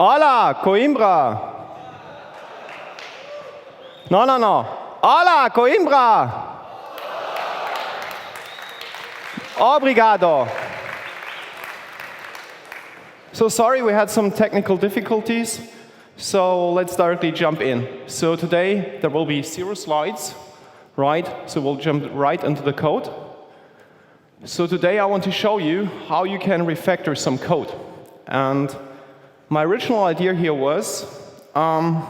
Hola, Coimbra. No. Hola, Coimbra. Obrigado. So sorry, we had some technical difficulties. So let's directly jump in. So today there will be 0 slides, right? So we'll jump right into the code. So today I want to show you how you can refactor some code. And my original idea here was, I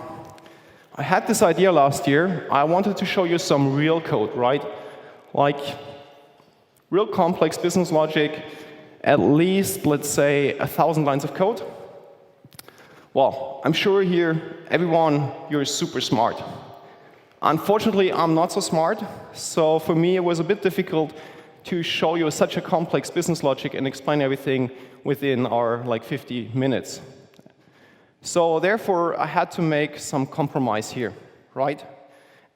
had this idea last year. I wanted to show you some real code, right? Like real complex business logic, at least, let's say, 1,000 lines of code. Well, I'm sure here, everyone, you're super smart. Unfortunately, I'm not so smart. So for me, it was a bit difficult to show you such a complex business logic and explain everything within our 50 minutes. So therefore, I had to make some compromise here, right?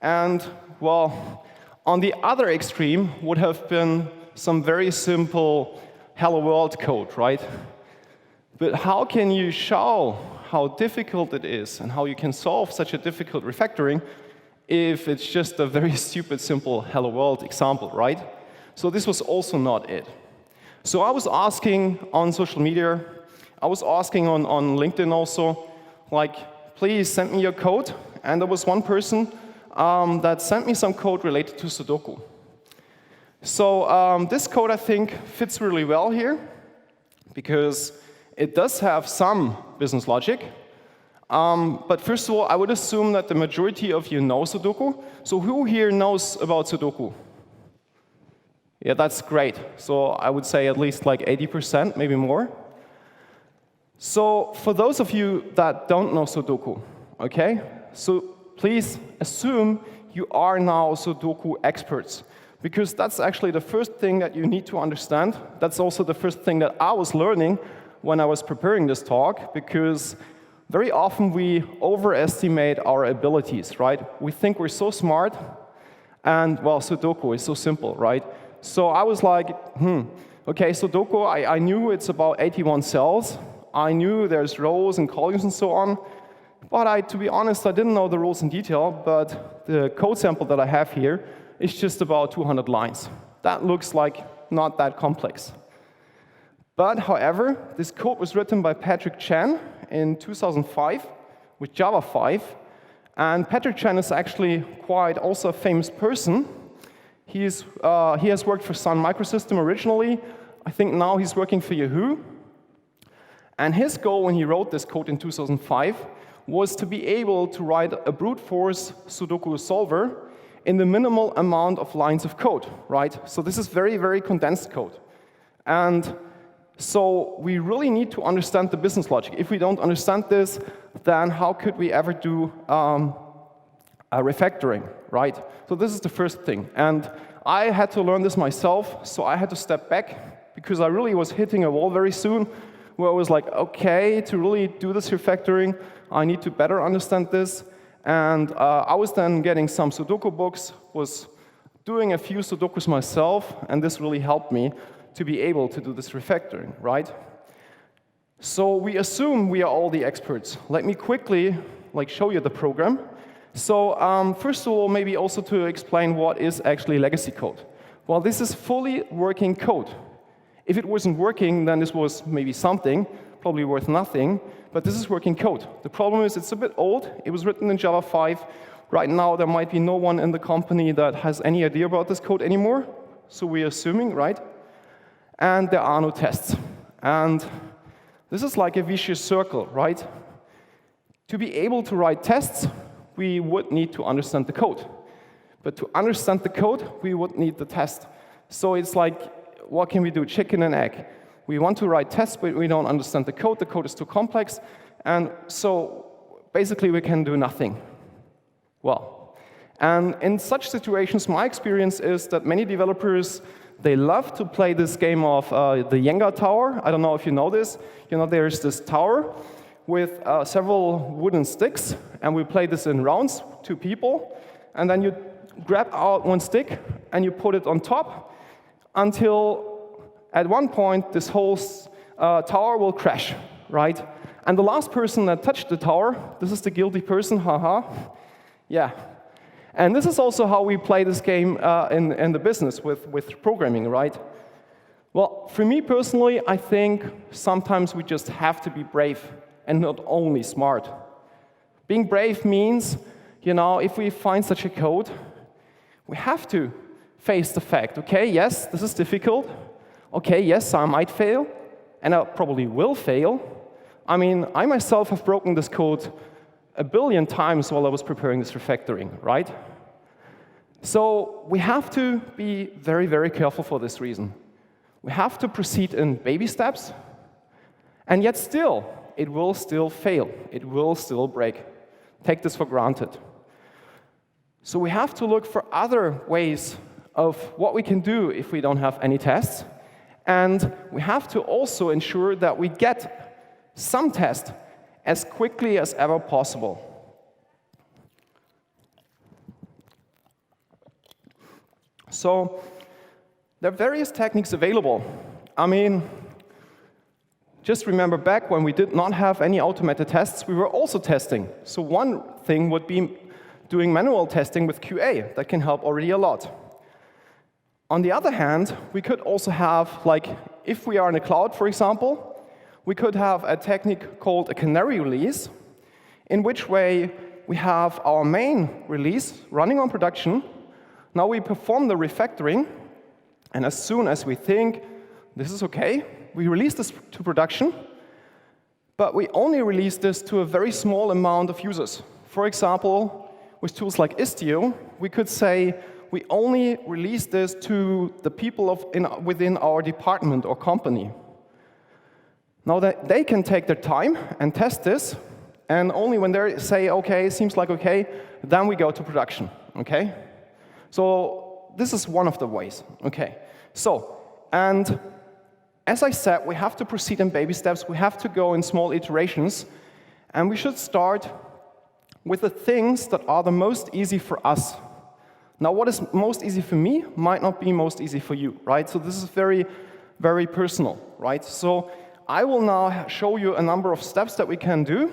And well, on the other extreme would have been some very simple hello world code, right? But how can you show how difficult it is and how you can solve such a difficult refactoring if it's just a very stupid, simple hello world example, right? So this was also not it. So I was asking on social media, I was asking on LinkedIn also, please send me your code. And there was one person that sent me some code related to Sudoku. So this code, I think, fits really well here, because it does have some business logic. But first of all, I would assume that the majority of you know Sudoku. So who here knows about Sudoku? Yeah, that's great. So I would say at least 80%, maybe more. So for those of you that don't know Sudoku, okay, so please assume you are now Sudoku experts, because that's actually the first thing that you need to understand. That's also the first thing that I was learning when I was preparing this talk, because very often we overestimate our abilities, right? We think we're so smart, and well, Sudoku is so simple, right? So I was like, okay, Sudoku, I knew it's about 81 cells. I knew there's rows and columns and so on. But to be honest, I didn't know the rules in detail, but the code sample that I have here is just about 200 lines. That looks like not that complex. But however, this code was written by Patrick Chan in 2005 with Java 5. And Patrick Chan is actually quite also a famous person. He has worked for Sun Microsystem originally. I think now he's working for Yahoo. And his goal when he wrote this code in 2005 was to be able to write a brute force Sudoku solver in the minimal amount of lines of code, right? So this is very, very condensed code. And so we really need to understand the business logic. If we don't understand this, then how could we ever do a refactoring, right? So this is the first thing. And I had to learn this myself, so I had to step back, because I really was hitting a wall very soon, where I was like, okay, to really do this refactoring, I need to better understand this. And I was then getting some Sudoku books, was doing a few Sudokus myself, and this really helped me to be able to do this refactoring, right? So we assume we are all the experts. Let me quickly show you the program. So first of all, maybe also to explain what is actually legacy code. Well, this is fully working code. If it wasn't working, then this was maybe something, probably worth nothing, but this is working code. The problem is it's a bit old. It was written in Java 5. Right now, there might be no one in the company that has any idea about this code anymore, so we're assuming, right? And there are no tests. And this is like a vicious circle, right? To be able to write tests, we would need to understand the code. But to understand the code, we would need the test. So it's like, what can we do? Chicken and egg. We want to write tests, but we don't understand the code. The code is too complex. And so basically, we can do nothing. Well, and in such situations, my experience is that many developers, they love to play this game of the Jenga tower. I don't know if you know this. You know, there's this tower with several wooden sticks, and we play this in rounds, 2 people, and then you grab out one stick, and you put it on top, until at one point, this whole tower will crash, right? And the last person that touched the tower, this is the guilty person, haha. Yeah. And this is also how we play this game in the business with programming, right? Well, for me personally, I think sometimes we just have to be brave and not only smart. Being brave means, if we find such a code, we have to face the fact, okay, yes, this is difficult. Okay, yes, I might fail, and I probably will fail. I mean, I myself have broken this code a billion times while I was preparing this refactoring, right? So we have to be very, very careful for this reason. We have to proceed in baby steps, and yet still, it will still fail. It will still break. Take this for granted. So we have to look for other ways of what we can do if we don't have any tests, and we have to also ensure that we get some tests as quickly as ever possible. So there are various techniques available. I mean, just remember back when we did not have any automated tests, we were also testing. So one thing would be doing manual testing with QA. That can help already a lot. On the other hand, we could also have, like, if we are in a cloud, for example, we could have a technique called a canary release, in which way we have our main release running on production. Now we perform the refactoring, and as soon as we think this is okay, we release this to production, but we only release this to a very small amount of users. For example, with tools like Istio, we could say we only release this to the people within our department or company. Now that they can take their time and test this, and only when they say, okay, seems like okay, then we go to production, okay? So this is one of the ways, okay? So, and as I said, we have to proceed in baby steps, we have to go in small iterations, and we should start with the things that are the most easy for us. Now, what is most easy for me might not be most easy for you, right? So this is very, very personal, right? So I will now show you a number of steps that we can do.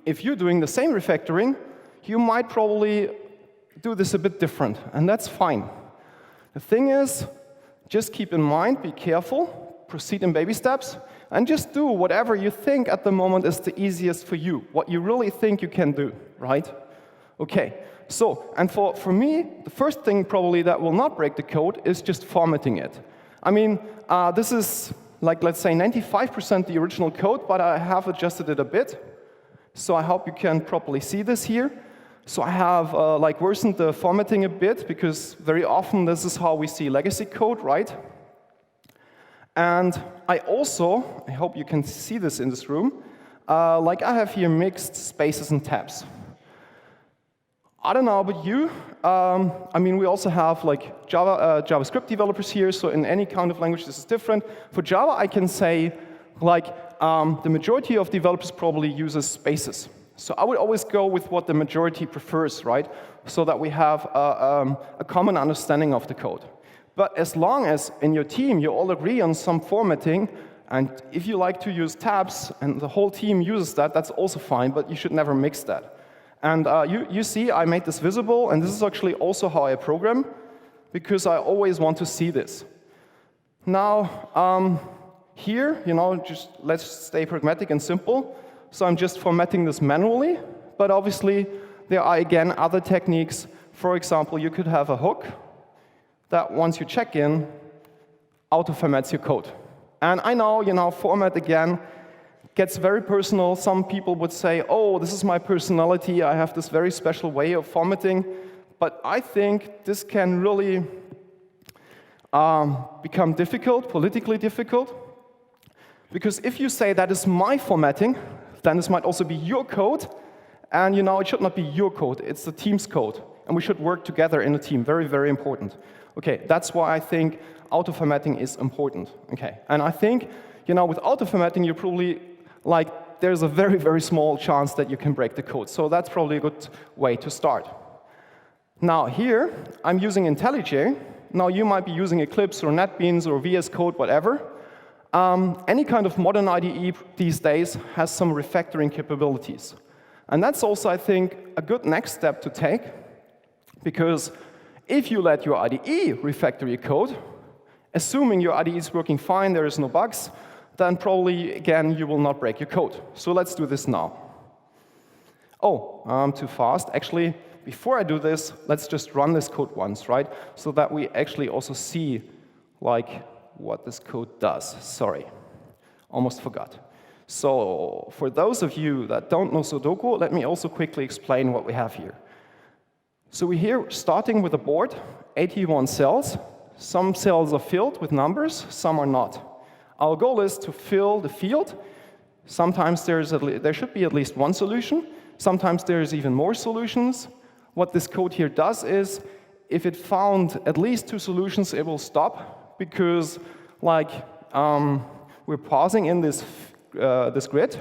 If you're doing the same refactoring, you might probably do this a bit different, and that's fine. The thing is, just keep in mind, be careful, proceed in baby steps, and just do whatever you think at the moment is the easiest for you, what you really think you can do, right? Okay, so, and for me, the first thing probably that will not break the code is just formatting it. I mean, this is, like, let's say 95% the original code, but I have adjusted it a bit. So I hope you can properly see this here. So I have worsened the formatting a bit, because very often this is how we see legacy code, right? And I also, I hope you can see this in this room, I have here mixed spaces and tabs. I don't know about you. I mean, we also have like JavaScript developers here, so in any kind of language this is different. For Java, I can say the majority of developers probably uses spaces. So I would always go with what the majority prefers, right? So that we have a common understanding of the code. But as long as in your team you all agree on some formatting, and if you like to use tabs and the whole team uses that, that's also fine, but you should never mix that. And you see, I made this visible, and this is actually also how I program, because I always want to see this. Now, here, just let's stay pragmatic and simple. So I'm just formatting this manually, but obviously there are, again, other techniques. For example, you could have a hook that once you check in, auto-formats your code. And I know, format, again, gets very personal. Some people would say, oh, this is my personality, I have this very special way of formatting. But I think this can really become difficult, politically difficult. Because if you say that is my formatting, then this might also be your code. And it should not be your code, it's the team's code. And we should work together in a team, very, very important. Okay, that's why I think auto-formatting is important. Okay, and I think, with auto-formatting, you probably, there's a very, very small chance that you can break the code. So that's probably a good way to start. Now here, I'm using IntelliJ. Now you might be using Eclipse or NetBeans or VS Code, whatever. any kind of modern IDE these days has some refactoring capabilities. And that's also, I think, a good next step to take, because if you let your IDE refactor your code, assuming your IDE is working fine, there is no bugs, then probably, again, you will not break your code. So let's do this now. Oh, I'm too fast. Actually, before I do this, let's just run this code once, right? So that we actually also see, like, what this code does. Sorry, almost forgot. So for those of you that don't know Sudoku, let me also quickly explain what we have here. So we're here starting with a board, 81 cells. Some cells are filled with numbers, some are not. Our goal is to fill the field. Sometimes there should be at least one solution. Sometimes there's even more solutions. What this code here does is, if it found at least 2 solutions, it will stop, because like we're pausing in this grid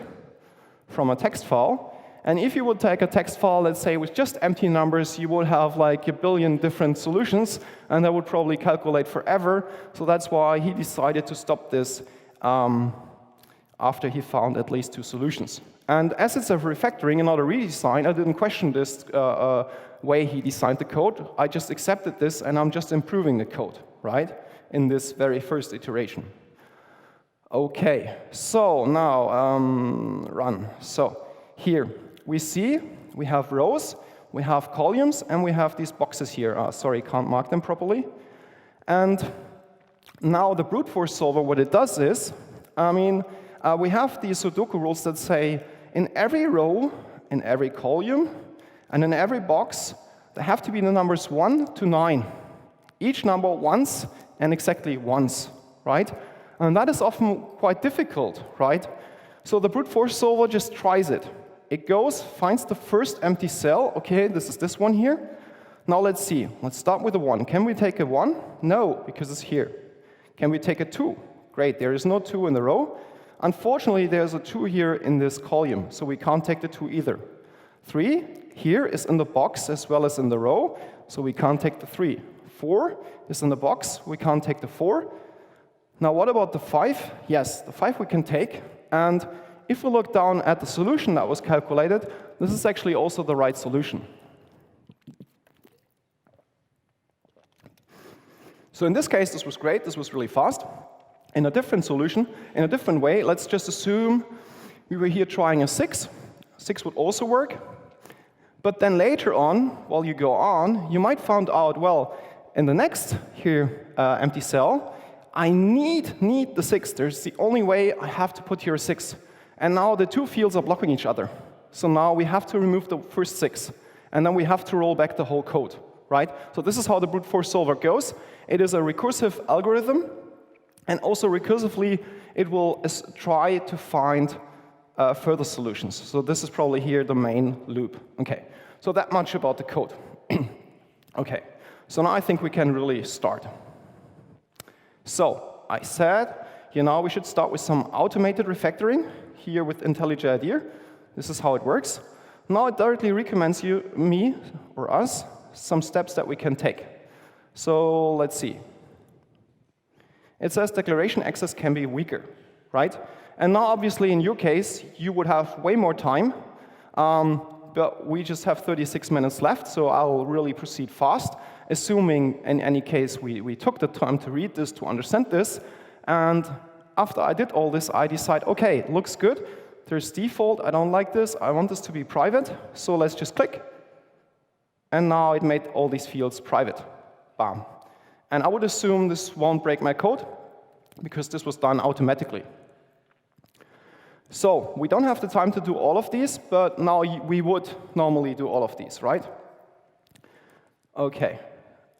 from a text file. And if you would take a text file, let's say, with just empty numbers, you would have like a billion different solutions, and that would probably calculate forever. So that's why he decided to stop this after he found at least 2 solutions. And as it's a refactoring and not a redesign, I didn't question this way he designed the code. I just accepted this, and I'm just improving the code, right, in this very first iteration. OK, so now run. So here we see we have rows, we have columns, and we have these boxes here. Sorry, can't mark them properly. And now the brute force solver, what it does is, we have these Sudoku rules that say in every row, in every column, and in every box, there have to be the numbers 1 to 9. Each number once and exactly once, right? And that is often quite difficult, right? So the brute force solver just tries it. It goes, finds the first empty cell. OK, this is this one here. Now let's see. Let's start with a 1. Can we take a 1? No, because it's here. Can we take a 2? Great, there is no 2 in the row. Unfortunately, there's a 2 here in this column, so we can't take the 2 either. 3 here is in the box as well as in the row, so we can't take the 3. 4 is in the box, we can't take the 4. Now what about the 5? Yes, the 5 we can take, and if we look down at the solution that was calculated, this is actually also the right solution. So in this case, this was great, this was really fast. In a different solution, in a different way, let's just assume we were here trying a 6. 6 would also work. But then later on, while you go on, you might find out, well, in the next here empty cell, I need the 6. There's the only way I have to put here a 6. And now the 2 fields are blocking each other. So now we have to remove the first 6. And then we have to roll back the whole code, right? So this is how the brute force solver goes. It is a recursive algorithm. And also recursively, it will try to find further solutions. So this is probably here the main loop. OK, so that much about the code. OK, so now I think we can really start. So I said, we should start with some automated refactoring here with IntelliJ IDEA. This is how it works. Now it directly recommends me or us some steps that we can take. So let's see. It says declaration access can be weaker, right? And now, obviously, in your case, you would have way more time. But we just have 36 minutes left, so I'll really proceed fast, assuming, in any case, we took the time to read this, to understand this. And after I did all this, I decide, OK, looks good. There's default. I don't like this. I want this to be private. So let's just click. And now it made all these fields private. Bam. And I would assume this won't break my code, because this was done automatically. So we don't have the time to do all of these, but now we would normally do all of these, right? OK.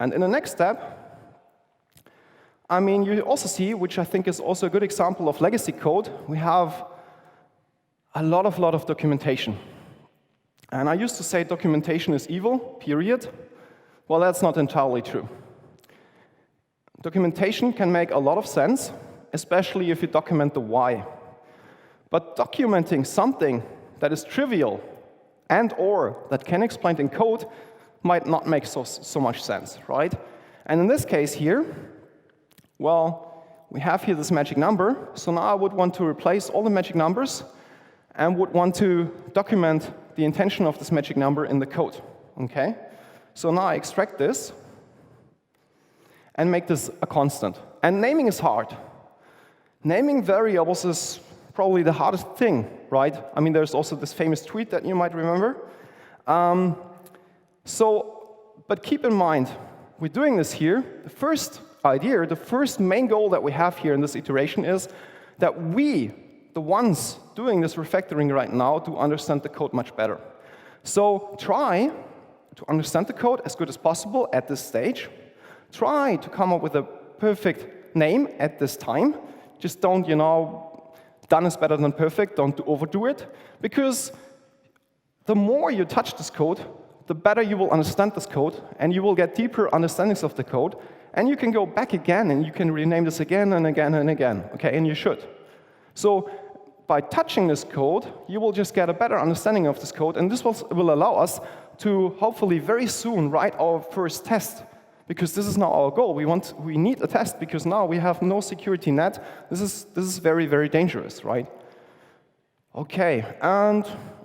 And in the next step, you also see, which I think is also a good example of legacy code, we have a lot of documentation. And I used to say documentation is evil, period. Well, that's not entirely true. Documentation can make a lot of sense, especially if you document the why. But documenting something that is trivial and/or that can explain in code might not make so much sense, right? And in this case here, well, we have here this magic number. So now I would want to replace all the magic numbers and would want to document the intention of this magic number in the code. Okay? So now I extract this and make this a constant. And naming is hard. Naming variables is probably the hardest thing, right? I mean, there's also this famous tweet that you might remember. But keep in mind, we're doing this here. The first idea, the first main goal that we have here in this iteration is that we, the ones doing this refactoring right now, do understand the code much better. So try to understand the code as good as possible at this stage. Try to come up with a perfect name at this time. Just don't, done is better than perfect. Don't overdo it. Because the more you touch this code, the better you will understand this code, and you will get deeper understandings of the code, and you can go back again, and you can rename this again and again and again, okay, and you should. So by touching this code, you will just get a better understanding of this code, and this will allow us to hopefully very soon write our first test, because this is now our goal. We need a test, because now we have no security net. This is very, very dangerous, right? Okay, and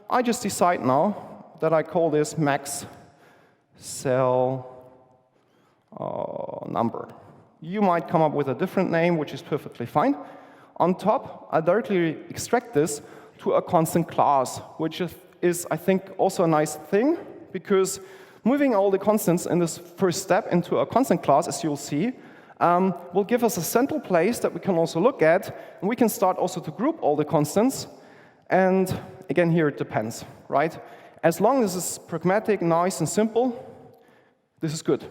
I just decide now that I call this max cell number. You might come up with a different name, which is perfectly fine. On top, I directly extract this to a constant class, which is, I think, also a nice thing, because moving all the constants in this first step into a constant class, as you'll see, will give us a central place that we can also look at, and we can start also to group all the constants. And again, here it depends, right? As long as it's pragmatic, nice, and simple, this is good.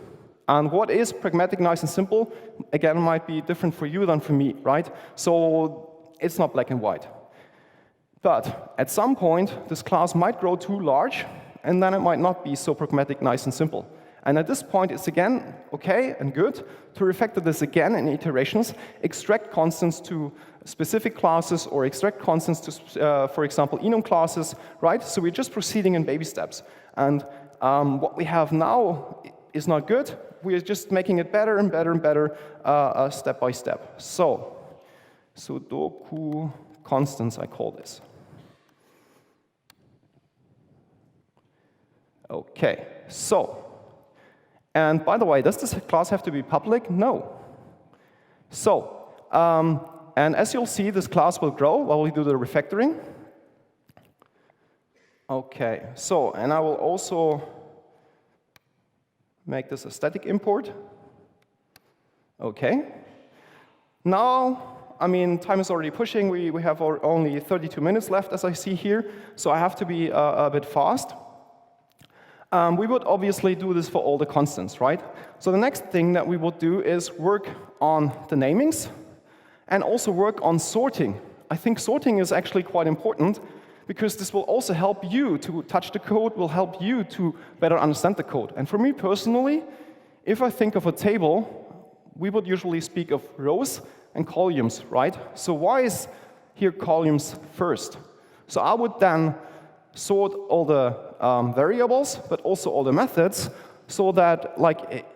And what is pragmatic, nice, and simple, again, might be different for you than for me, right? So it's not black and white. But at some point, this class might grow too large, and then it might not be so pragmatic, nice, and simple. And at this point, it's again okay and good to refactor this again in iterations, extract constants to specific classes, or extract constants to, for example, enum classes, right? So we're just proceeding in baby steps. And what we have now is not good. We're just making it better and better and better step by step. So, Sudoku constants, I call this. Okay, so, and by the way, does this class have to be public? No. So, and as you'll see, this class will grow while we do the refactoring. Okay, so, and I will also make this a static import. Okay. Now, I mean, time is already pushing. We have only 32 minutes left, as I see here, so I have to be a bit fast. We would obviously do this for all the constants, right? So the next thing that we would do is work on the namings and also work on sorting. I think sorting is actually quite important, because this will also help you to touch the code, will help you to better understand the code. And for me personally, if I think of a table, we would usually speak of rows and columns, right? So why is here columns first? So I would then sort all the variables, but also all the methods, so that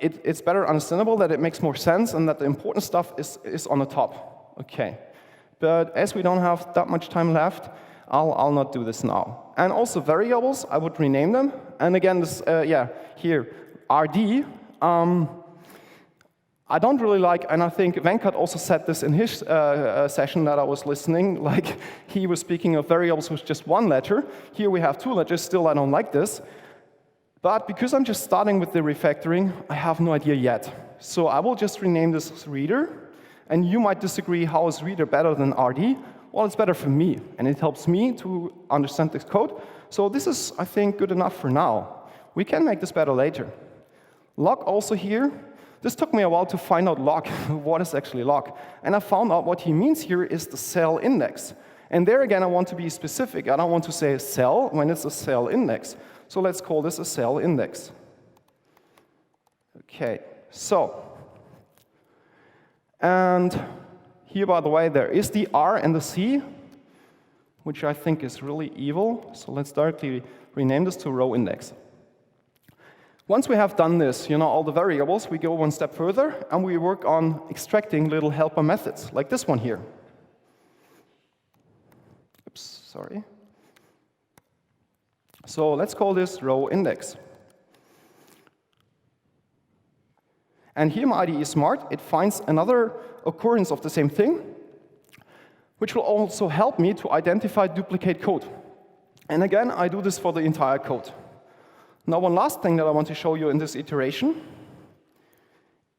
it's better understandable, that it makes more sense, and that the important stuff is on the top. Okay. But as we don't have that much time left, I'll not do this now. And also variables, I would rename them. And again, this, here, RD, I don't really like, and I think Venkat also said this in his session that I was listening, like he was speaking of variables with just one letter. Here we have two letters, still I don't like this. But because I'm just starting with the refactoring, I have no idea yet. So I will just rename this as reader, and you might disagree, how is reader better than RD? Well, it's better for me, and it helps me to understand this code. So this is, I think, good enough for now. We can make this better later. Log also here. This took me a while to find out log. What is actually log? And I found out what he means here is the cell index. And there again, I want to be specific. I don't want to say cell when it's a cell index. So let's call this a cell index. Okay, so. And here, by the way, there is the R and the C, which I think is really evil. So let's directly rename this to row index. Once we have done this, all the variables, we go one step further, and we work on extracting little helper methods, like this one here. Oops, sorry. So let's call this row index. And here my IDE is smart. It finds another occurrence of the same thing, which will also help me to identify duplicate code. And again, I do this for the entire code. Now, one last thing that I want to show you in this iteration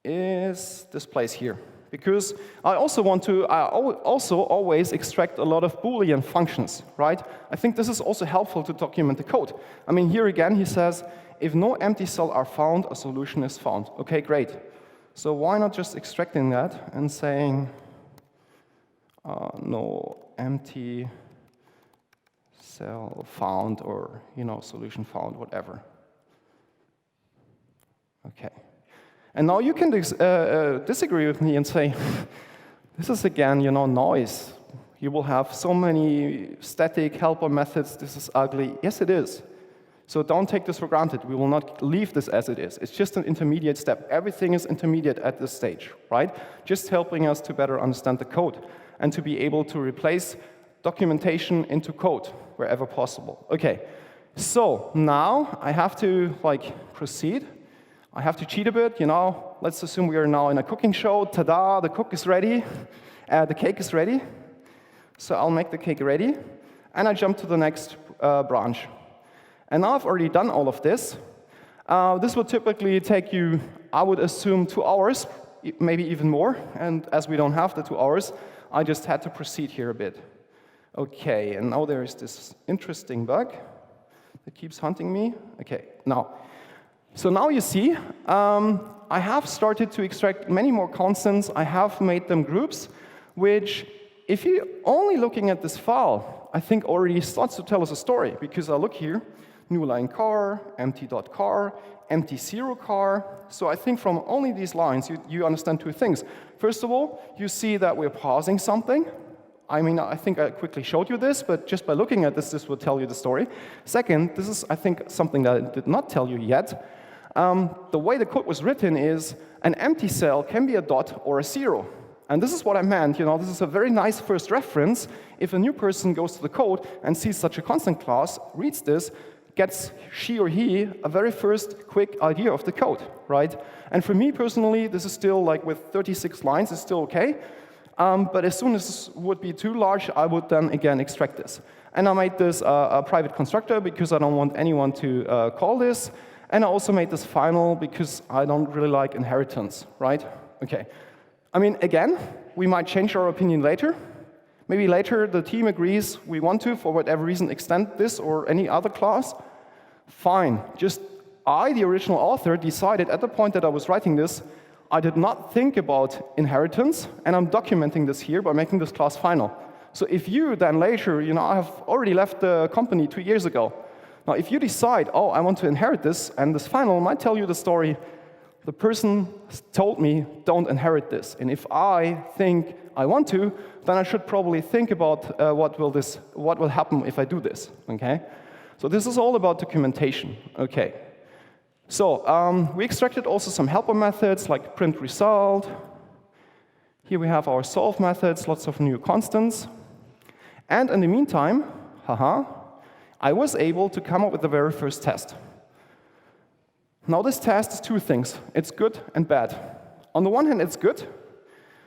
is this place here. Because I also always extract a lot of Boolean functions, right? I think this is also helpful to document the code. I mean, here again, he says, if no empty cells are found, a solution is found. OK, great. So why not just extracting that and saying, no empty cell found, or solution found, whatever. OK. And now you can disagree with me and say, this is again, noise. You will have so many static helper methods. This is ugly. Yes, it is. So don't take this for granted. We will not leave this as it is. It's just an intermediate step. Everything is intermediate at this stage, right? Just helping us to better understand the code and to be able to replace documentation into code wherever possible. OK. So now I have to proceed. I have to cheat a bit, Let's assume we are now in a cooking show. Ta-da, the cook is ready. The cake is ready. So I'll make the cake ready. And I jump to the next branch. And now I've already done all of this. This will typically take you, I would assume, 2 hours, maybe even more. And as we don't have the 2 hours, I just had to proceed here a bit. OK, and now there is this interesting bug that keeps hunting me. OK, now. So now you see, I have started to extract many more constants. I have made them groups, which, if you're only looking at this file, I think already starts to tell us a story. Because I look here, new line car, empty.car, empty 0 car. So I think from only these lines, you understand 2 things. First of all, you see that we're pausing something. I mean, I think I quickly showed you this, but just by looking at this, this will tell you the story. Second, this is, I think, something that I did not tell you yet. The way the code was written is an empty cell can be a dot or a 0. And this is what I meant. This is a very nice first reference. If a new person goes to the code and sees such a constant class, reads this, gets she or he a very first quick idea of the code, right? And for me personally, this is still with 36 lines, it's still OK. But as soon as this would be too large, I would then again extract this. And I made this a private constructor because I don't want anyone to call this. And I also made this final because I don't really like inheritance, right? OK. I mean, again, we might change our opinion later. Maybe later the team agrees we want to, for whatever reason, extend this or any other class. Fine. Just I, the original author, decided at the point that I was writing this, I did not think about inheritance, and I'm documenting this here by making this class final. So if you then later, I have already left the company 2 years ago. Now, if you decide, oh, I want to inherit this, and this final might tell you the story, the person told me, don't inherit this. And if I think I want to, then I should probably think about what will happen if I do this. Okay? So this is all about documentation. Okay. So we extracted also some helper methods like print result. Here we have our solve methods, lots of new constants. And in the meantime, I was able to come up with the very first test. Now this test is 2 things. It's good and bad. On the one hand, it's good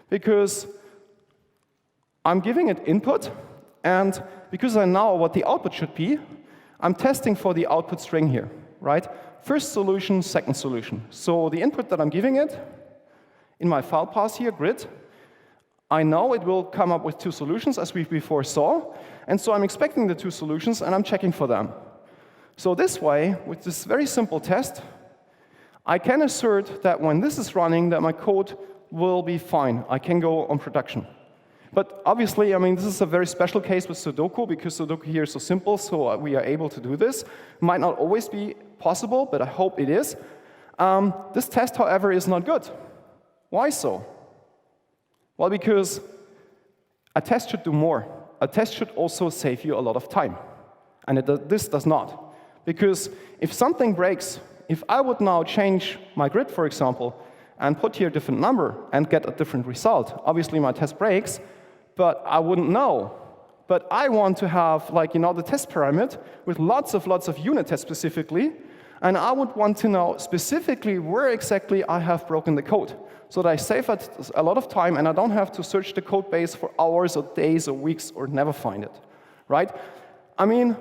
because I'm giving it input, and because I know what the output should be, I'm testing for the output string here, right? First solution, second solution. So the input that I'm giving it in my file path here, grid, I know it will come up with 2 solutions, as we before saw. And so I'm expecting the 2 solutions, and I'm checking for them. So this way, with this very simple test, I can assert that when this is running, that my code will be fine. I can go on production. But obviously, I mean, this is a very special case with Sudoku, because Sudoku here is so simple, so we are able to do this. Might not always be possible, but I hope it is. This test, however, is not good. Why so? Well, because a test should do more. A test should also save you a lot of time. And this does not. Because if something breaks if I would now change my grid, for example, and put here a different number and get a different result, obviously my test breaks, but I wouldn't know. But I want to have, like, the test pyramid with lots of unit tests specifically, and I would want to know specifically where exactly I have broken the code, so that I save a lot of time and I don't have to search the code base for hours or days or weeks or never find it, right? I mean,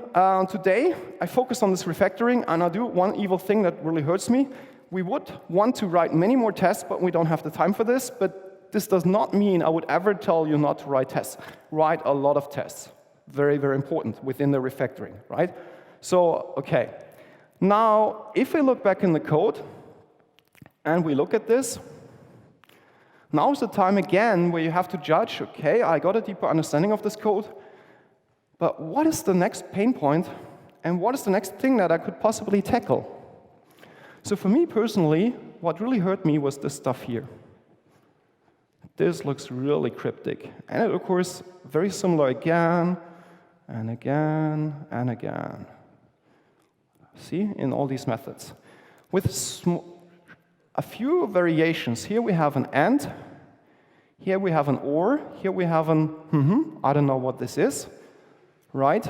today I focus on this refactoring, and I do one evil thing that really hurts me. We would want to write many more tests, but we don't have the time for this. But this does not mean I would ever tell you not to write tests. Write a lot of tests. Very, very important within the refactoring, right? So, OK. Now, if we look back in the code, and we look at this, now's the time again where you have to judge, OK, I got a deeper understanding of this code, but what is the next pain point, and what is the next thing that I could possibly tackle? So for me personally, what really hurt me was this stuff here. This looks really cryptic. And it, of course, very similar again, and again, and again. See, in all these methods. With a few variations. Here we have an and. Here we have an or. Here we have an I don't know what this is. Right?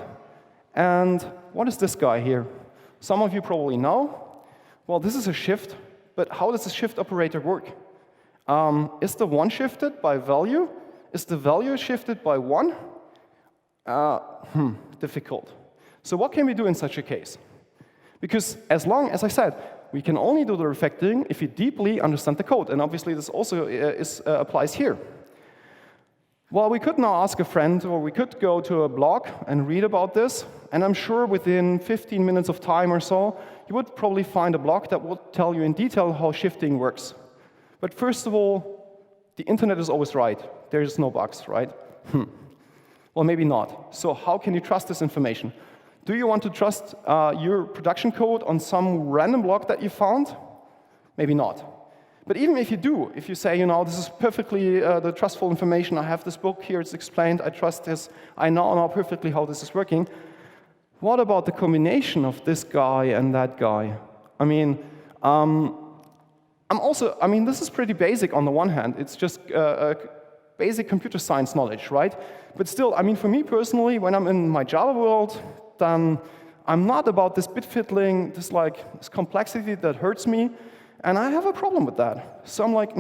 And what is this guy here? Some of you probably know. Well, this is a shift, but how does the shift operator work? Is the 1 shifted by value? Is the value shifted by 1? Difficult. So what can we do in such a case? Because as long as I said, we can only do the refactoring if we deeply understand the code, and obviously this also applies here. Well, we could now ask a friend, or we could go to a blog and read about this, and I'm sure within 15 minutes of time or so, you would probably find a blog that will tell you in detail how shifting works. But first of all, the internet is always right. There's no bugs, right? Well, maybe not. So how can you trust this information? Do you want to trust your production code on some random blog that you found? Maybe not. But even if you do, if you say, this is perfectly the trustful information, I have this book here, it's explained, I trust this, I know perfectly how this is working, what about the combination of this guy and that guy? I mean, this is pretty basic on the one hand. It's just basic computer science knowledge, right? But still, for me personally, when I'm in my Java world, then I'm not about this bit fiddling, this complexity that hurts me. And I have a problem with that. So I'm like,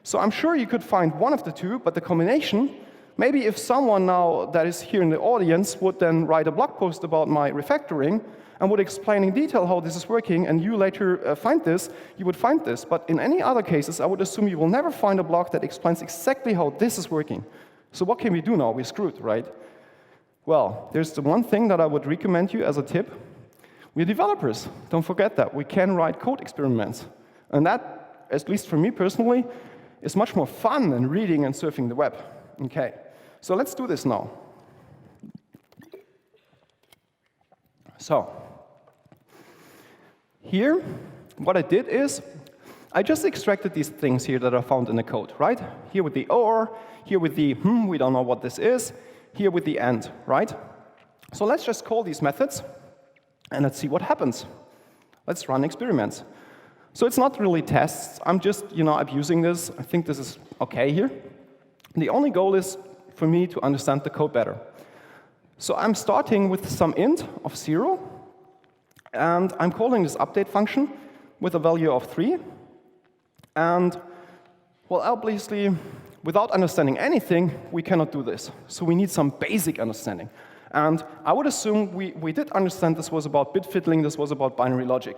So I'm sure you could find one of the two, but the combination, maybe if someone now that is here in the audience would then write a blog post about my refactoring and would explain in detail how this is working, and you later find this, you would find this. But in any other cases, I would assume you will never find a blog that explains exactly how this is working. So what can we do now? We're screwed, right? Well, there's the one thing that I would recommend you as a tip. We're developers. Don't forget that. We can write code experiments. And that, at least for me personally, is much more fun than reading and surfing the web. OK, so let's do this now. So here, what I did is I just extracted these things here that I found in the code, right? Here with the or, here with the we don't know what this is, here with the and, right? So let's just call these methods. And let's see what happens. Let's run experiments. So it's not really tests. I'm just abusing this. I think this is OK here. The only goal is for me to understand the code better. So I'm starting with some int of 0. And I'm calling this update function with a value of 3. And, well, obviously, without understanding anything, we cannot do this. So we need some basic understanding. And I would assume we did understand this was about bit fiddling, this was about binary logic.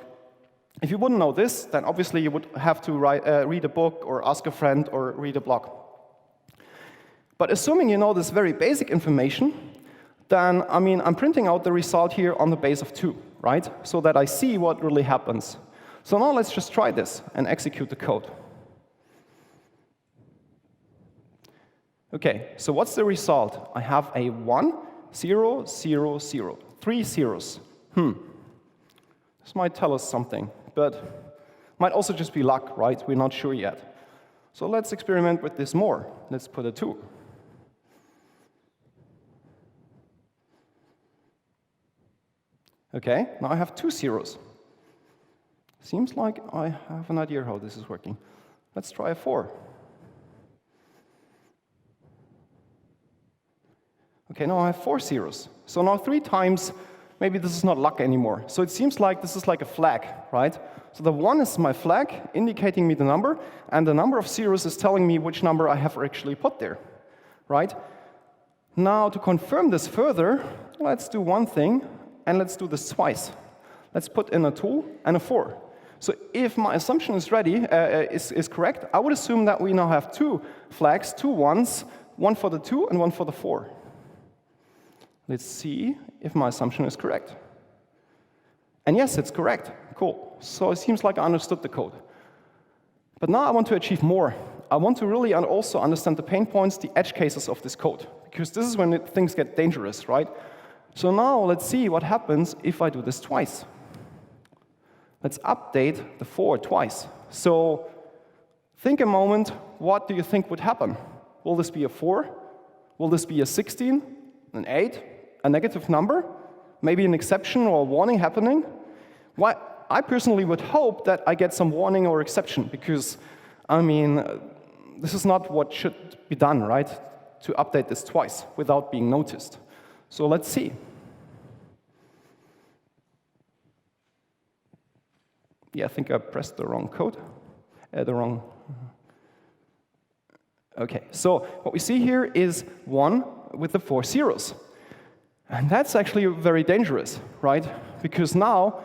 If you wouldn't know this, then obviously you would have to read a book or ask a friend or read a blog. But assuming you know this very basic information, then I'm printing out the result here on the base of 2, right? So that I see what really happens. So now let's just try this and execute the code. OK, so what's the result? I have a 1, 0, 0, 0. 3 zeros. This might tell us something, but might also just be luck, right? We're not sure yet. So let's experiment with this more. Let's put a 2. OK, now I have 2 zeros. Seems like I have an idea how this is working. Let's try a 4. Okay, now I have 4 zeros. So now 3 times, maybe this is not luck anymore. So it seems like this is like a flag, right? So the 1 is my flag, indicating me the number, and the number of zeros is telling me which number I have actually put there, right? Now, to confirm this further, let's do one thing, and let's do this twice. Let's put in a 2 and a 4. So if my assumption is is correct, I would assume that we now have 2 flags, 2 1s, one for the 2 and one for the 4. Let's see if my assumption is correct. And yes, it's correct. Cool. So it seems like I understood the code. But now I want to achieve more. I want to really also understand the pain points, the edge cases of this code, because this is when things get dangerous, right? So now let's see what happens if I do this twice. Let's update the 4 twice. So think a moment, what do you think would happen? Will this be a 4? Will this be a 16, an 8, a negative number? Maybe an exception or a warning happening? Why? I personally would hope that I get some warning or exception, because, I mean, this is not what should be done, right? To update this twice without being noticed. So let's see. Yeah, I think I pressed the wrong code. Okay, so what we see here is 1 with the 4 zeros. And that's actually very dangerous, right? Because now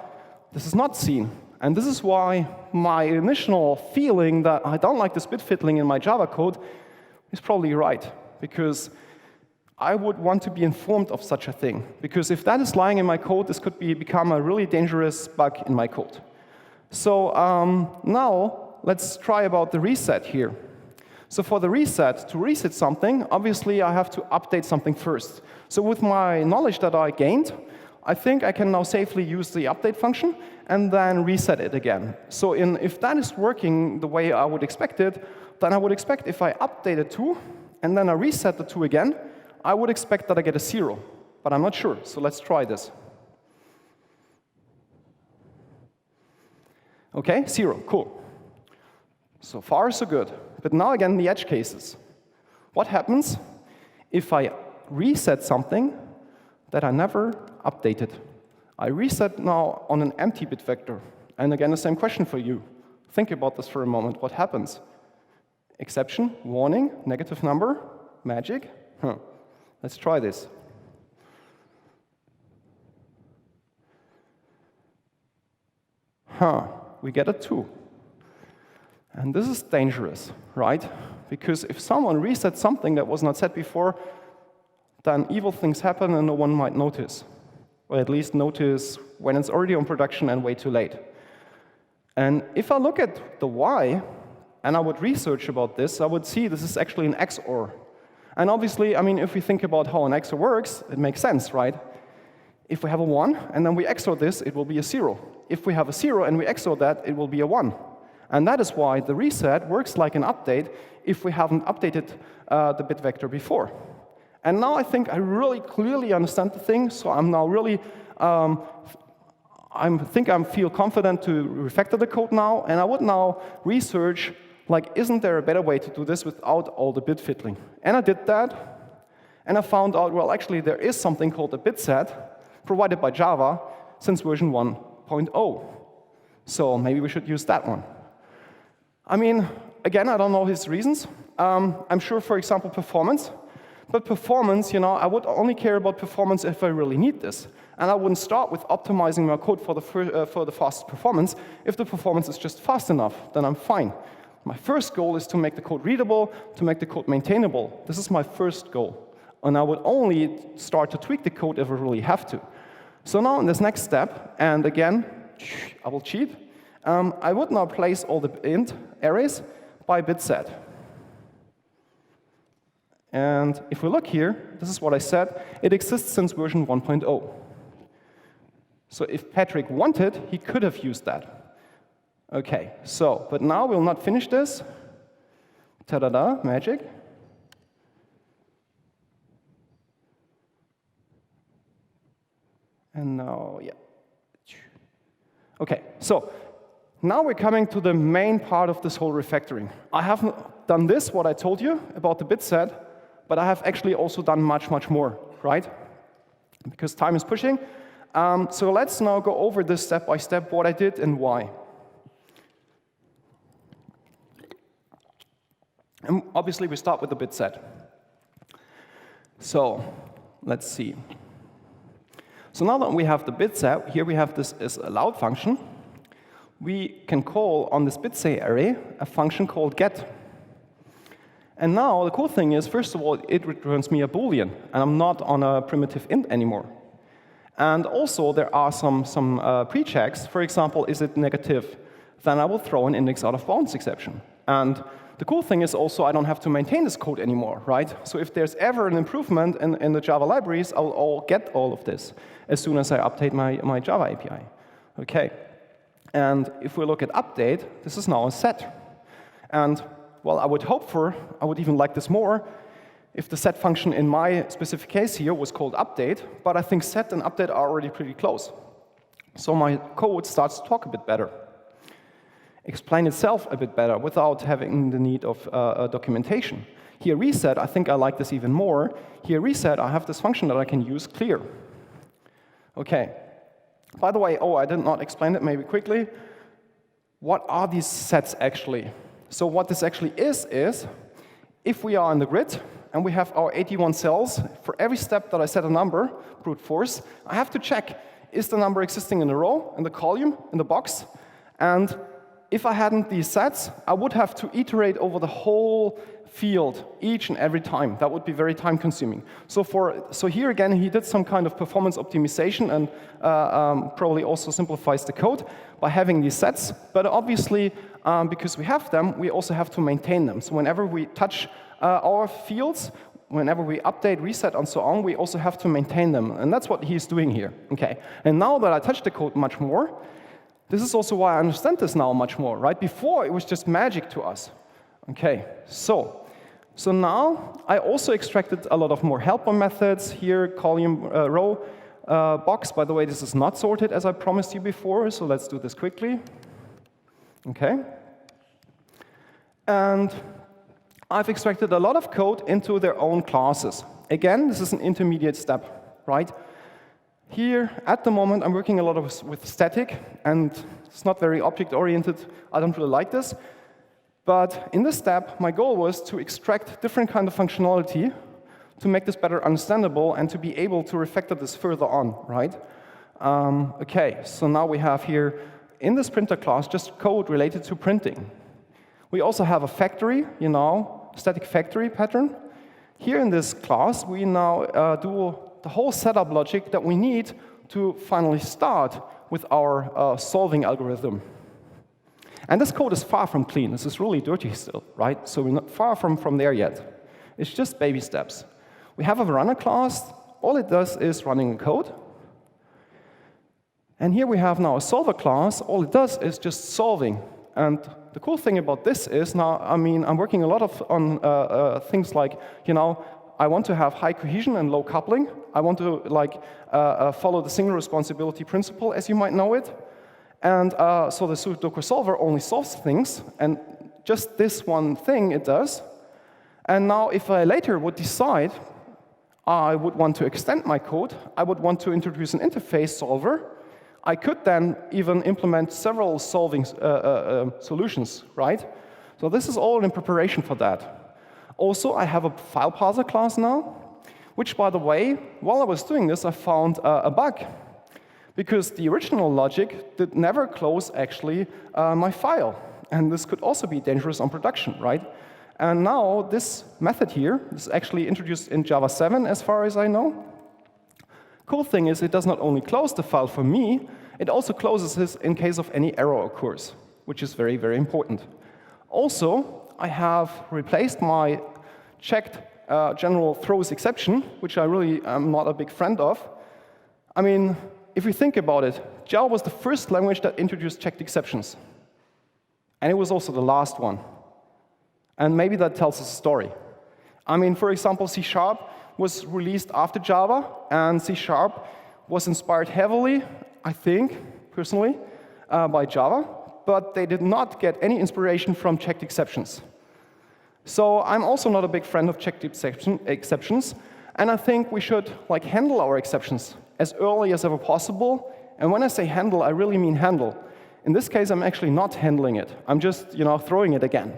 this is not seen. And this is why my initial feeling that I don't like this bit fiddling in my Java code is probably right. Because I would want to be informed of such a thing. Because if that is lying in my code, this could become a really dangerous bug in my code. So now let's try about the reset here. So for the reset, to reset something, obviously I have to update something first. So with my knowledge that I gained, I think I can now safely use the update function and then reset it again. So if that is working the way I would expect it, then I would expect if I update a 2 and then I reset the 2 again, I would expect that I get a 0. But I'm not sure, so let's try this. Okay, 0, cool. So far, so good. But now again, the edge cases. What happens if I reset something that I never updated? I reset now on an empty bit vector. And again, the same question for you. Think about this for a moment. What happens? Exception, warning, negative number, magic? Let's try this. We get a 2. And this is dangerous, right? Because if someone resets something that was not set before, then evil things happen and no one might notice. Or at least notice when it's already on production and way too late. And if I look at the Y, and I would research about this, I would see this is actually an XOR. And obviously, I mean, if we think about how an XOR works, it makes sense, right? If we have a 1, and then we XOR this, it will be a 0. If we have a 0 and we XOR that, it will be a 1. And that is why the reset works like an update if we haven't updated the bit vector before. And now I think I really clearly understand the thing, so I'm now really, I feel confident to refactor the code now, and I would now research, like, isn't there a better way to do this without all the bit fiddling? And I did that, and I found out, well, actually, there is something called a bit set provided by Java since version 1.0. So maybe we should use that one. I mean, again, I don't know his reasons. I'm sure, for example, performance. But performance, you know, I would only care about performance if I really need this. And I wouldn't start with optimizing my code for the fastest performance. If the performance is just fast enough, then I'm fine. My first goal is to make the code readable, to make the code maintainable. This is my first goal. And I would only start to tweak the code if I really have to. So now in this next step, and again, I will cheat, I would now place all the int arrays by bit set. And if we look here, this is what I said, it exists since version 1.0. So if Patrick wanted, he could have used that. Okay, so, but now we'll not finish this. Ta-da-da, magic. And now, yeah. Okay, so Now we're coming to the main part of this whole refactoring. I haven't done this, what I told you about the bit set, but I have actually also done much, much more, right? Because time is pushing. So let's now go over this step by step, what I did and why. And obviously, we start with the bit set. So let's see. So now that we have the bit set, here we have this as a loud function. We can call on this bitsay array a function called get. And now the cool thing is, first of all, it returns me a Boolean, and I'm not on a primitive int anymore. And also, there are some prechecks. For example, is it negative? Then I will throw an index out of bounds exception. And the cool thing is also I don't have to maintain this code anymore, right? So if there's ever an improvement in the Java libraries, I'll get all of this as soon as I update my Java API. Okay. And if we look at update, this is now a set. And well, I would even like this more if the set function in my specific case here was called update, but I think set and update are already pretty close. So my code starts to talk a bit better, explain itself a bit better without having the need of documentation. Here reset, I think I like this even more. Here reset, I have this function that I can use, clear. Okay. By the way, I did not explain it maybe quickly. What are these sets actually? So what this actually is if we are in the grid and we have our 81 cells, for every step that I set a number, brute force, I have to check, is the number existing in the row, in the column, in the box? And if I hadn't these sets, I would have to iterate over the whole field each and every time. That would be very time consuming. So here again, he did some kind of performance optimization and probably also simplifies the code by having these sets. But obviously, because we have them, we also have to maintain them. So whenever we touch our fields, whenever we update, reset, and so on, we also have to maintain them. And that's what he's doing here. Okay. And now that I touch the code much more, this is also why I understand this now much more, right? Before, it was just magic to us. Okay, so now I also extracted a lot of more helper methods here, column, row, box. By the way, this is not sorted as I promised you before, so let's do this quickly. Okay. And I've extracted a lot of code into their own classes. Again, this is an intermediate step, right? Here, at the moment, I'm working a lot with static, and it's not very object-oriented. I don't really like this. But in this step, my goal was to extract different kind of functionality to make this better understandable and to be able to refactor this further on, right? Okay, so now we have here, in this printer class, just code related to printing. We also have a factory, static factory pattern. Here in this class, we now do the whole setup logic that we need to finally start with our solving algorithm. And this code is far from clean. This is really dirty still, right? So we're not far from there yet. It's just baby steps. We have a runner class. All it does is running code. And here we have now a solver class. All it does is just solving. And the cool thing about this is now, I'm working a lot on things like, I want to have high cohesion and low coupling. I want to follow the single responsibility principle, as you might know it. And so the Sudoku solver only solves things, and just this one thing it does. And now if I later would decide I would want to extend my code, I would want to introduce an interface solver, I could then even implement several solving solutions, right? So this is all in preparation for that. Also, I have a file parser class now, which, by the way, while I was doing this, I found a bug. Because the original logic did never close, actually, my file. And this could also be dangerous on production, right? And now this method here is actually introduced in Java 7, as far as I know. Cool thing is it does not only close the file for me, it also closes this in case of any error occurs, which is very, very important. Also, I have replaced my checked general throws exception, which I really am not a big friend of. If you think about it, Java was the first language that introduced checked exceptions. And it was also the last one. And maybe that tells us a story. For example, C# was released after Java, and C# was inspired heavily, I think, personally, by Java. but they did not get any inspiration from checked exceptions. So I'm also not a big friend of checked exceptions, and I think we should handle our exceptions as early as ever possible. And when I say handle, I really mean handle. In this case, I'm actually not handling it. I'm just throwing it again.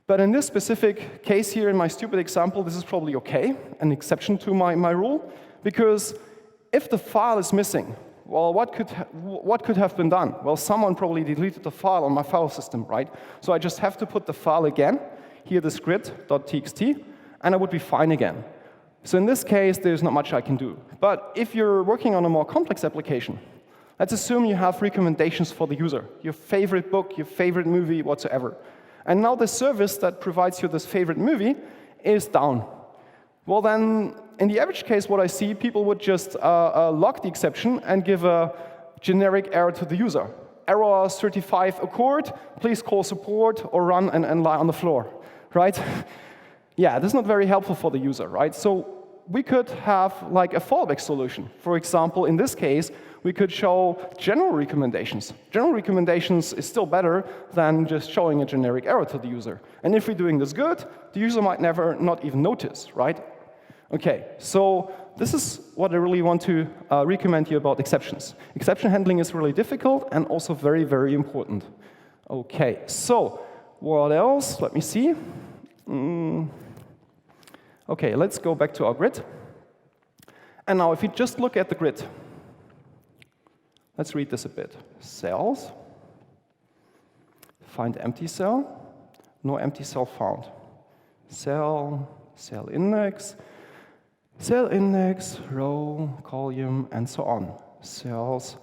But in this specific case here, in my stupid example, this is probably OK, an exception to my rule, because if the file is missing, well, what could have been done? Well, someone probably deleted the file on my file system, right? So I just have to put the file again, here this grid.txt, and I would be fine again. So in this case, there's not much I can do. But if you're working on a more complex application, let's assume you have recommendations for the user, your favorite book, your favorite movie, whatsoever. And now the service that provides you this favorite movie is down. Well, then, in the average case, what I see, people would just log the exception and give a generic error to the user. Error 35 occurred, please call support or run and lie on the floor, right? Yeah, this is not very helpful for the user, right? So we could have a fallback solution. For example, in this case, we could show general recommendations. General recommendations is still better than just showing a generic error to the user. And if we're doing this good, the user might not even notice, right? OK, so this is what I really want to recommend you about exceptions. Exception handling is really difficult and also very, very important. OK, so what else? Let me see. OK, let's go back to our grid. And now if you just look at the grid, let's read this a bit. Cells, find empty cell, no empty cell found. Cell, cell index, row, column, and so on. Cells.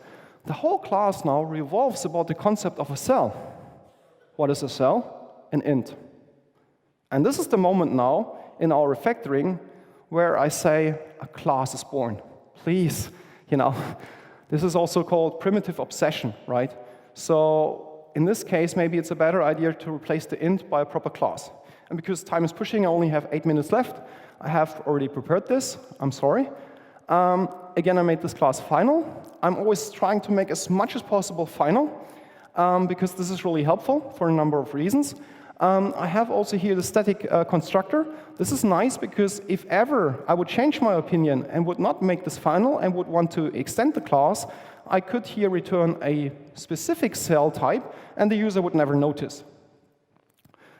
The whole class now revolves about the concept of a cell. What is a cell? An int. And this is the moment now in our refactoring where I say a class is born. Please, this is also called primitive obsession, right? So in this case, maybe it's a better idea to replace the int by a proper class. And because time is pushing, I only have 8 minutes left. I have already prepared this. I'm sorry. Again, I made this class final. I'm always trying to make as much as possible final, because this is really helpful for a number of reasons. I have also here the static constructor. This is nice because if ever I would change my opinion and would not make this final and would want to extend the class, I could here return a specific cell type, and the user would never notice.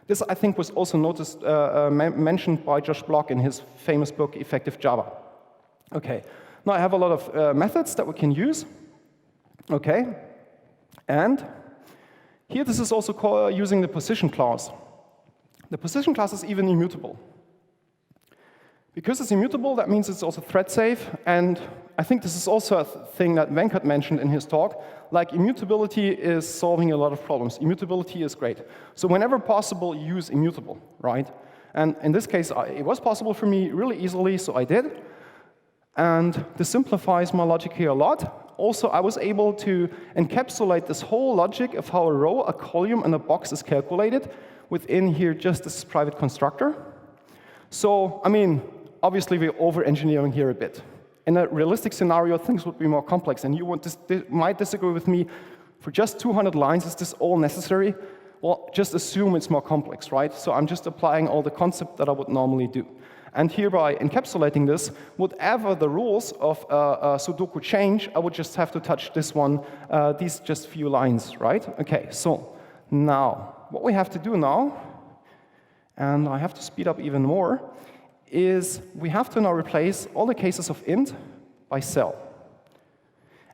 This, I think, was also mentioned by Josh Block in his famous book, Effective Java. OK, now I have a lot of methods that we can use. OK, and here this is also using the position class. The position class is even immutable. Because it's immutable, that means it's also thread safe. And I think this is also a thing that Venkat mentioned in his talk. Immutability is solving a lot of problems. Immutability is great. So whenever possible, use immutable, right? And in this case, it was possible for me really easily, so I did. And this simplifies my logic here a lot. Also, I was able to encapsulate this whole logic of how a row, a column, and a box is calculated within here just this private constructor. So, I mean, obviously, we're over-engineering here a bit. In a realistic scenario, things would be more complex, and you might disagree with me. For just 200 lines, is this all necessary? Well, just assume it's more complex, right? So I'm just applying all the concept that I would normally do. And hereby encapsulating this, whatever the rules of Sudoku change, I would just have to touch this one, these just few lines, right? OK, so now, what we have to do now, and I have to speed up even more, is we have to now replace all the cases of int by cell.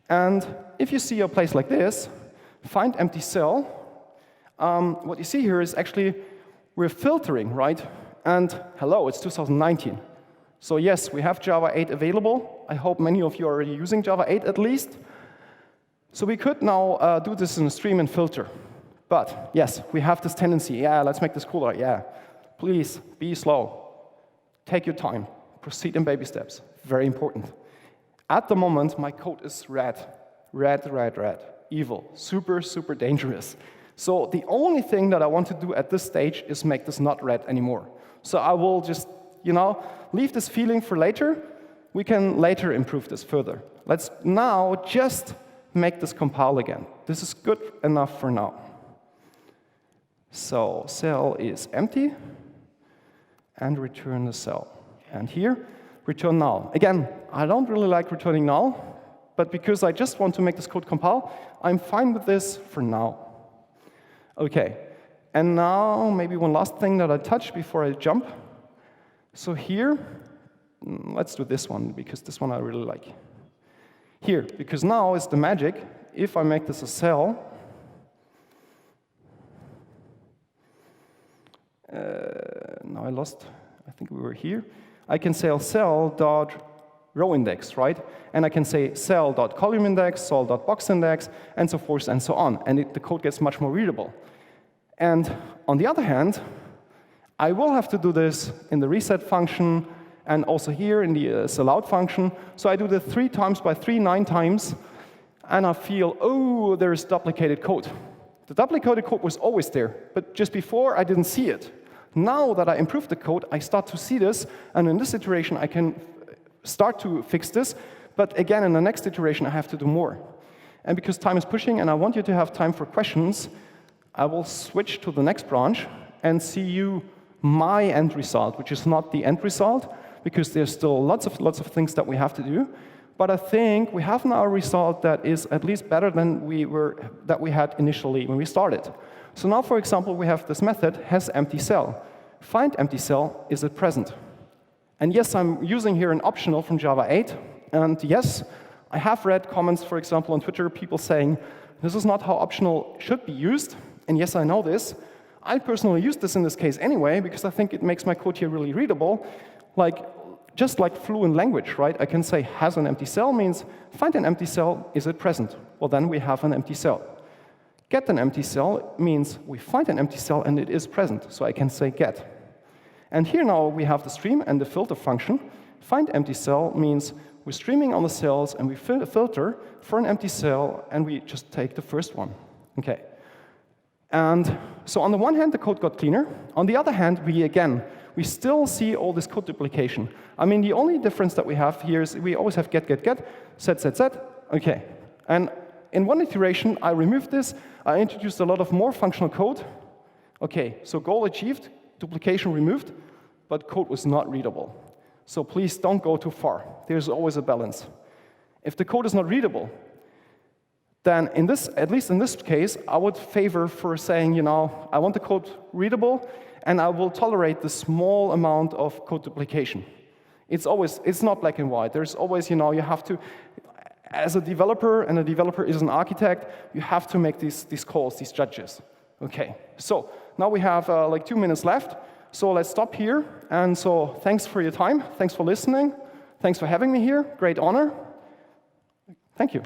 And if you see a place like this, find empty cell, what you see here is actually we're filtering, right? And hello, it's 2019. So yes, we have Java 8 available. I hope many of you are already using Java 8 at least. So we could now do this in a stream and filter. But yes, we have this tendency. Yeah, let's make this cooler. Yeah, please be slow. Take your time. Proceed in baby steps. Very important. At the moment, my code is red. Red, red, red. Evil. Super, super dangerous. So the only thing that I want to do at this stage is make this not red anymore. So I will just, leave this feeling for later. We can later improve this further. Let's now just make this compile again. This is good enough for now. So cell is empty, and return the cell. And here, return null. Again, I don't really like returning null, but because I just want to make this code compile, I'm fine with this for now. OK, and now maybe one last thing that I touch before I jump. So here, let's do this one, because this one I really like. Here, because now is the magic. If I make this a cell, now I lost, I think we were here. I can say cell.row index, right? And I can say cell.column index, cell.box index, and so forth and so on. And the code gets much more readable. And on the other hand, I will have to do this in the reset function and also here in the sellout function. So I do the 3 times by 3, 9 times, and I feel, oh, there's duplicated code. The duplicated code was always there, but just before I didn't see it. Now that I improved the code, I start to see this, and in this iteration I can start to fix this, but again in the next iteration I have to do more. And because time is pushing and I want you to have time for questions, I will switch to the next branch and see you my end result, which is not the end result, because there's still lots of things that we have to do. But I think we have now a result that is at least better than we had initially when we started. So now, for example, we have this method, has empty cell. Find empty cell, is it present? And yes, I'm using here an optional from Java 8. And yes, I have read comments, for example, on Twitter, people saying, this is not how optional should be used. And yes, I know this. I personally use this in this case anyway, because I think it makes my code here really readable. Just like fluent language, right? I can say has an empty cell means find an empty cell, is it present? Well, then we have an empty cell. Get an empty cell means we find an empty cell and it is present, so I can say get. And here now we have the stream and the filter function. Find empty cell means we're streaming on the cells and we filter for an empty cell and we just take the first one. Okay. And so on the one hand, the code got cleaner. On the other hand, we still see all this code duplication. I mean, the only difference that we have here is we always have get, set. OK. And in one iteration, I removed this. I introduced a lot of more functional code. OK, so goal achieved, duplication removed, but code was not readable. So please don't go too far. There's always a balance. If the code is not readable, then at least in this case, I would favor for saying, I want the code readable, and I will tolerate the small amount of code duplication. It's not black and white. There's always, you have to, as a developer, and a developer is an architect, you have to make these calls, these judges. OK, so now we have like 2 minutes left. So let's stop here. And so thanks for your time. Thanks for listening. Thanks for having me here. Great honor. Thank you.